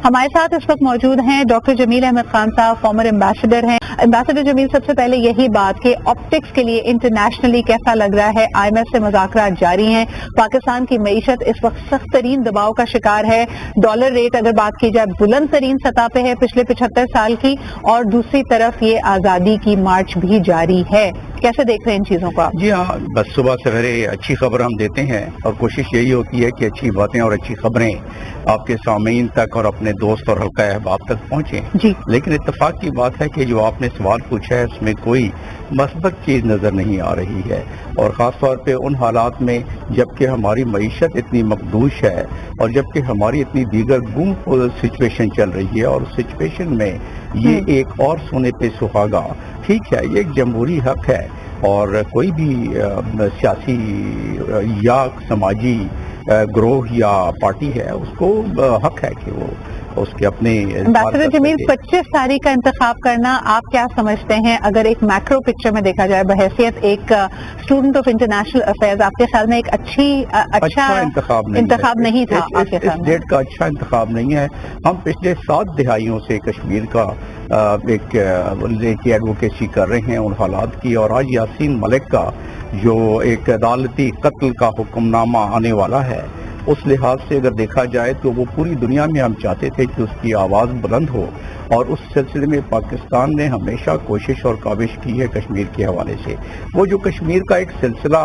ہمارے ساتھ اس وقت موجود ہیں ڈاکٹر جمیل احمد خان صاحب، فارمر ایمبیسڈر ہیں۔ ایمبیسڈر جمیل، سب سے پہلے یہی بات کہ آپٹکس کے لیے انٹرنیشنلی کیسا لگ رہا ہے؟ آئی ایم ایف سے مذاکرات جاری ہیں، پاکستان کی معیشت اس وقت سخت ترین دباؤ کا شکار ہے، ڈالر ریٹ اگر بات کی جائے بلند ترین سطح پہ ہے پچھلے 75 سال کی، اور دوسری طرف یہ آزادی کی مارچ بھی جاری ہے۔ کیسے دیکھ رہے ہیں ان چیزوں کو آپ؟ جی ہاں، بس صبح سویرے اچھی خبر ہم دیتے ہیں اور کوشش یہی ہوتی ہے کہ اچھی باتیں اور اچھی خبریں آپ کے سامعین تک اور اپنے دوست اور حلقہ احباب تک پہنچیں جی، لیکن اتفاق کی بات ہے کہ جو آپ نے سوال پوچھا ہے اس میں کوئی مثبت چیز نظر نہیں آ رہی ہے، اور خاص طور پہ ان حالات میں جبکہ ہماری معیشت اتنی مخدوش ہے اور جبکہ ہماری اتنی دیگر گم سچویشن چل رہی ہے، اور اس سچویشن میں یہ ایک اور سونے پہ سہاگا، ٹھیک ہے یہ ایک جمہوری حق ہے، اور کوئی بھی سیاسی یا سماجی گروہ یا پارٹی ہے اس کو حق ہے کہ وہ اس کے اپنے ایمبیسڈر جمیل 25 تاریخ کا انتخاب کرنا آپ کیا سمجھتے ہیں؟ اگر ایک میکرو پکچر میں دیکھا جائے بحیثیت ایک اسٹوڈنٹ آف انٹرنیشنل افیئرز، آپ کے خیال میں ایک اچھا انتخاب نہیں تھا؟ اس ڈیٹ کا اچھا انتخاب نہیں ہے۔ ہم پچھلے 7 دہائیوں سے کشمیر کا ایک ایڈوکیسی کر رہے ہیں ان حالات کی، اور آج یاسین ملک کا جو ایک عدالتی قتل کا حکم نامہ آنے والا ہے، اس لحاظ سے اگر دیکھا جائے تو وہ پوری دنیا میں ہم چاہتے تھے کہ اس کی آواز بلند ہو، اور اس سلسلے میں پاکستان نے ہمیشہ کوشش اور کاوش کی ہے کشمیر کے حوالے سے۔ وہ جو کشمیر کا ایک سلسلہ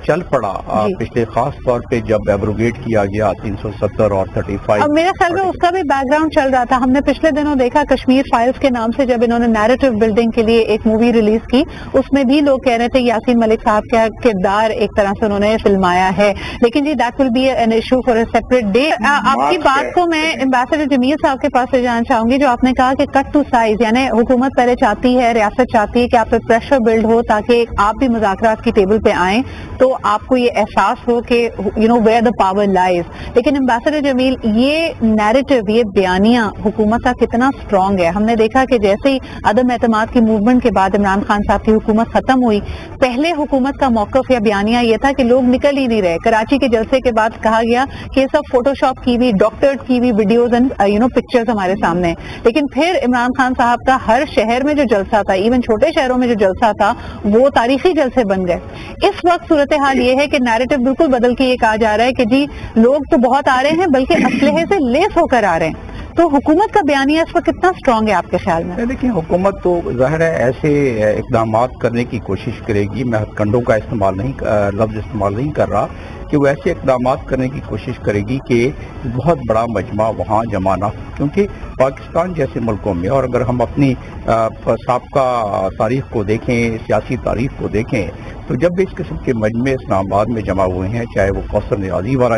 چل پڑا پچھلے خاص طور پہ جب ایبروگیٹ کیا گیا 370 اور 35، اب میرے خیال میں اس کا بھی بیک گراؤنڈ چل رہا تھا۔ ہم نے پچھلے دنوں دیکھا کشمیر فائلز کے نام سے جب انہوں نے نیریٹو بلڈنگ کے لیے ایک مووی ریلیز کی، اس میں بھی لوگ کہہ رہے تھے یاسین ملک صاحب کا کردار ایک طرح سے انہوں نے فلمایا ہے، لیکن جی that will be an issue for a separate day. آپ کی بات کو میں ایمبیسڈر جمیل صاحب کے پاس سے جاننا چاہوں گی، جو آپ نے کہا کہ کٹ ٹو سائز، یعنی حکومت پہلے چاہتی ہے، ریاست چاہتی ہے کہ آپ پہ پریشر بلڈ ہو تاکہ آپ بھی مذاکرات کی ٹیبل پہ آئیں تو آپ کو یہ احساس ہو کہ you know where the power lies. لیکن ایمبیسڈر جمیل، یہ نیریٹو، یہ بیانیہ حکومت کا کتنا اسٹرانگ ہے؟ ہم نے دیکھا کہ جیسے ہی عدم اعتماد کی موومنٹ کے بعد عمران خان صاحب کی حکومت ختم ہوئی، پہلے حکومت کا موقف یا بیانیہ یہ تھا کہ لوگ نکل ہی نہیں رہے۔ کراچی کے جلسے کے بعد کہا گیا کہ یہ سب فوٹو شاپ کی ہوئی، ڈاکٹرڈ کی ہوئی ویڈیوز اینڈ پکچرز ہمارے سامنے، لیکن پھر عمران خان صاحب کا ہر شہر میں جو جلسہ تھا، ایون چھوٹے شہروں میں جو جلسہ تھا، وہ تاریخی جلسے بن گئے۔ اس وقت صورتحال یہ ہے کہ نیریٹو بالکل بدل کے یہ کہا جا رہا ہے کہ جی لوگ تو بہت آ رہے ہیں بلکہ اسلحے سے لیس ہو کر آ رہے ہیں، تو حکومت کا بیانیہ اس وقت کتنا اسٹرانگ ہے آپ کے خیال میں؟ دیکھیں، حکومت تو ظاہر ہے ایسے اقدامات کرنے کی کوشش کرے گی، میں ہتھ کنڈوں کا لفظ استعمال نہیں کر رہا، کہ وہ ایسے اقدامات کرنے کی کوشش کرے گی کہ بہت بڑا مجمع وہاں جمع نہ ہو، کیونکہ پاکستان جیسے ملکوں میں، اور اگر ہم اپنی سابقہ تاریخ کو دیکھیں، سیاسی تاریخ کو دیکھیں، تو جب بھی اس قسم کے مجمع اسلام آباد میں جمع ہوئے ہیں، چاہے وہ کوثر نیازی والا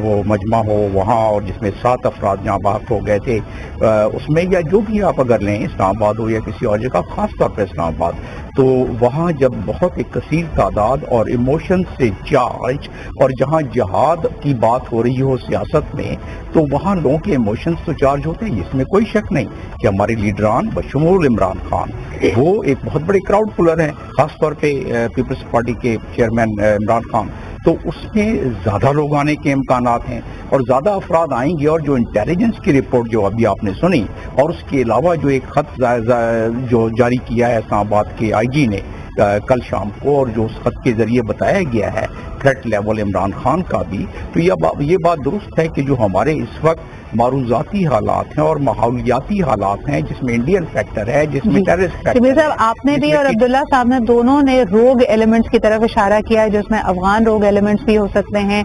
وہ مجمع ہو وہاں، اور جس میں 7 افراد جہاں بحق ہو گئے تھے اس میں، یا جو بھی آپ اگر لیں، اسلام آباد ہو یا کسی اور جگہ، خاص طور پہ اسلام آباد، تو وہاں جب بہت ایک کثیر تعداد اور ایموشن سے چارج، اور جہاں جہاد کی بات ہو رہی ہو سیاست میں، تو وہاں لوگوں کے ایموشنز تو چارج ہوتے ہیں۔ اس میں کوئی شک نہیں کہ ہمارے لیڈران بشمول عمران خان وہ ایک بہت بڑے کراؤڈ پولر ہیں، خاص طور پہ پیپلز پارٹی کے چیئرمین عمران خان، تو اس میں زیادہ لوگ آنے کے امکانات ہیں اور زیادہ افراد آئیں گے، اور جو انٹیلیجنس کی رپورٹ جو ابھی آپ نے سنی، اور اس کے علاوہ جو ایک خط جو جاری کیا ہے اسلام آباد کے آئی جی نے کل شام کو، اور جو اس خط کے ذریعے بتایا گیا ہے تھریٹ لیول عمران خان کا بھی، تو یہ بات درست ہے کہ جو ہمارے اس وقت معروضاتی حالات ہیں اور ماحولیاتی حالات ہیں، جس میں انڈین فیکٹر ہے، جس میں ٹیررسٹ فیکٹر ہے۔ جمیل صاحب، آپ نے بھی اور عبداللہ صاحب نے دونوں نے روگ ایلیمنٹس کی طرف اشارہ کیا ہے، جس میں افغان روگ ایلیمنٹس بھی ہو سکتے ہیں،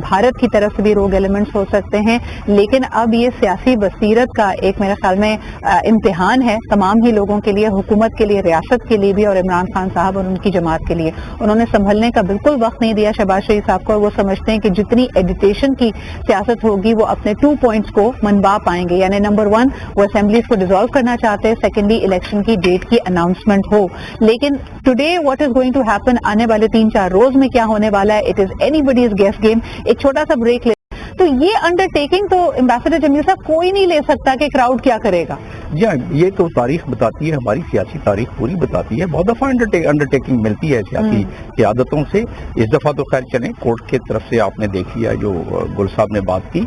بھارت کی طرف سے بھی روگ ایلیمنٹس ہو سکتے ہیں، لیکن اب یہ سیاسی بصیرت کا ایک میرے خیال میں امتحان ہے تمام ہی لوگوں کے لیے، حکومت کے لیے، ریاست کے لیے بھی، اور عمران خان صاحب اور ان کی جماعت کے لیے۔ انہوں نے سنبھلنے کا بالکل وقت نہیں دیا شہباز شریف صاحب کو، اور وہ سمجھتے ہیں کہ جتنی ایجیٹیشن کی سیاست ہوگی وہ اپنے 2 پوائنٹس کو منوا پائیں گے، یعنی نمبر 1 وہ اسمبلیز کو ڈیزالو کرنا چاہتے ہیں، سیکنڈلی الیکشن کی ڈیٹ کی اناؤنسمنٹ ہو۔ لیکن today what is going to happen, آنے والے 3-4 روز میں کیا ہونے والا ہے، it is anybody's guess game. ایک چھوٹا سا بریک لے تو یہ انڈرٹیکنگ تو ایمبیسڈر جمیل صاحب کوئی نہیں لے سکتا کہ کراؤڈ کیا کرے گا. جی ہاں، یہ تو تاریخ بتاتی ہے، ہماری سیاسی تاریخ پوری بتاتی ہے. بہت دفعہ انڈرٹیکنگ ملتی ہے سیاسی قیادتوں سے. اس دفعہ تو خیر چلیں، کورٹ کی طرف سے آپ نے دیکھ لیا جو گل صاحب نے بات کی،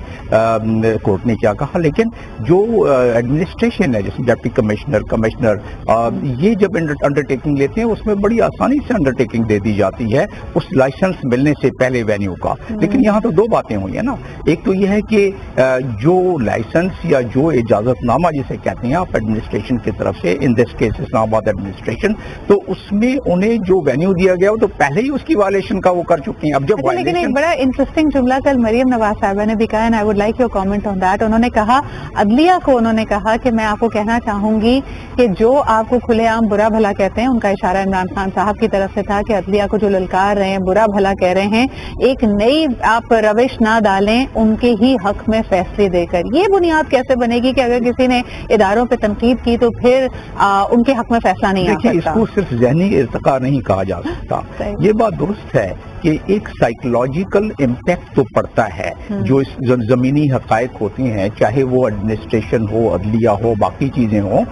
کورٹ نے کیا کہا. لیکن جو ایڈمنسٹریشن ہے جیسے ڈپٹی کمشنر یہ جب انڈرٹیکنگ لیتے ہیں اس میں بڑی آسانی سے انڈرٹیکنگ دے دی جاتی ہے اس لائسنس ملنے سے پہلے وینیو کا. لیکن یہاں تو دو باتیں ہوئی ہیں نا. ایک تو یہ ہے کہ جو لائسنس یا جو اجازت نامہ جسے کہتے ہیں آپ ایڈمنسٹریشن کی طرف سے، ان دس کیس اسلام آباد ایڈمنسٹریشن، تو اس میں انہیں جو وینیو دیا گیا وہ تو پہلے ہی اس کی وائلیشن کا وہ کر چکے ہیں. اب جب لیکن ایک بڑا انٹرسٹنگ جملہ کل مریم نواز صاحبہ نے بھی کہا، and I would like your comment on that. انہوں نے کہا عدلیہ کو، انہوں نے کہا کہ میں آپ کو کہنا چاہوں گی کہ جو آپ کو کھلے عام برا بھلا کہتے ہیں، ان کا اشارہ عمران خان صاحب کی طرف سے تھا کہ عدلیہ کو جو للکار رہے ہیں، برا بھلا کہہ رہے ہیں، ایک نئی آپ روش نہ ڈالیں ان کے ہی حق میں فیصلے دے کر. یہ بنیاد کیسے بنے گی کہ اگر کسی نے اداروں پہ تنقید کی تو پھر ان کے حق میں فیصلہ نہیں آ سکتا؟ دیکھیے، اس کو صرف ذہنی ارتقا نہیں کہا جا سکتا. یہ بات درست ہے کہ ایک سائیکولوجیکل امپیکٹ تو پڑتا ہے. جو زمینی حقائق ہوتے ہیں، چاہے وہ ایڈمنسٹریشن ہو، عدلیہ ہو، باقی چیزیں ہوں،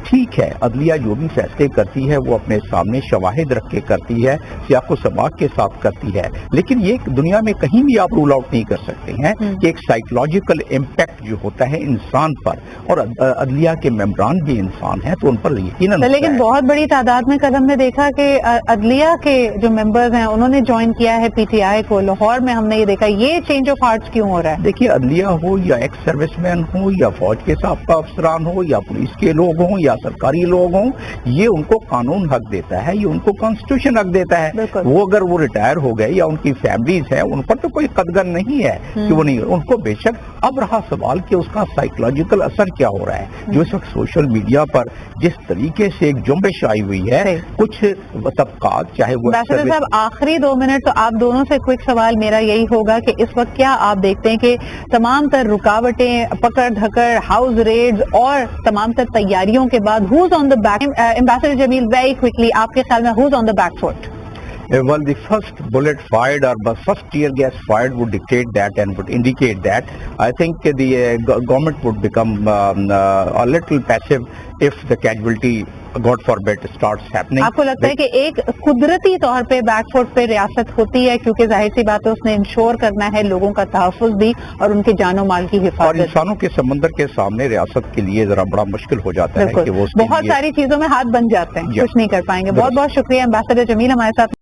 ٹھیک ہے عدلیہ جو بھی فیصلے کرتی ہے وہ اپنے سامنے شواہد رکھ کے کرتی ہے، سیاق و سباق کے ساتھ کرتی ہے. لیکن یہ دنیا میں کہیں بھی آپ رول آؤٹ نہیں کر سکتے ہیں کہ ایک سائیکولوجیکل امپیکٹ جو ہوتا ہے انسان پر، اور عدلیہ کے ممبران بھی انسان ہیں تو ان پر یقیناً. لیکن بہت بڑی تعداد میں کل ہم نے دیکھا کہ عدلیہ کے جو ممبرز ہیں انہوں نے جوائن کیا ہے پی ٹی آئی کو. لاہور میں ہم نے یہ دیکھا. یہ چینج آف ہارٹس کیوں ہو رہا ہے؟ دیکھیے، عدلیہ ہو یا ایکس سروس مین ہو یا فوج کے سابقہ افسران ہو یا پولیس کے لوگ ہوں یا سرکاری لوگ ہوں، یہ ان کو قانون حق دیتا ہے، یہ ان کو کانسٹیٹیوشن حق دیتا ہے. وہ اگر وہ ریٹائر ہو گئے یا ان کی فیملیز ہیں، ان پر تو کوئی قدغن نہیں ہے کہ وہ نہیں. ان کو بے شک. اب رہا سوال کہ اس کا سائیکولوجیکل اثر کیا ہو رہا ہے. جو اس وقت سوشل میڈیا پر جس طریقے سے ایک جنبش آئی ہوئی ہے، کچھ طبقات چاہے وہ. ایمبیسڈر صاحب آخری 2 منٹ تو آپ دونوں سے کوئک سوال میرا یہی ہوگا کہ اس وقت کیا آپ دیکھتے ہیں کہ تمام تر رکاوٹیں، پکڑ دھکڑ، ہاؤس ریڈز اور تمام تر تیاریوں کے بعد who's on the back? Ambassador Jamil very quickly آپ کے خیال میں who's on the back foot? Well, the first bullet fired or the first tear gas fired would dictate that and would indicate that. I think the government would become a little passive if the casualty, God forbid, starts happening. آپ کو لگتا ہے کہ ایک قدرتی طور پہ back foot پہ ریاست ہوتی ہے کیونکہ ظاہر سی بات ہے اس نے انشور کرنا ہے لوگوں کا تحفظ بھی اور ان کے جان و مال کی حفاظت. اور انسانوں کے سمندر کے سامنے ریاست کے لیے ذرا بڑا مشکل ہو جاتا ہے کہ وہ بہت ساری چیزوں میں ہاتھ بن جاتے ہیں، کچھ نہیں کر پائیں گے. بہت بہت شکریہ ایمبیسڈر جمیل ہمارے ساتھ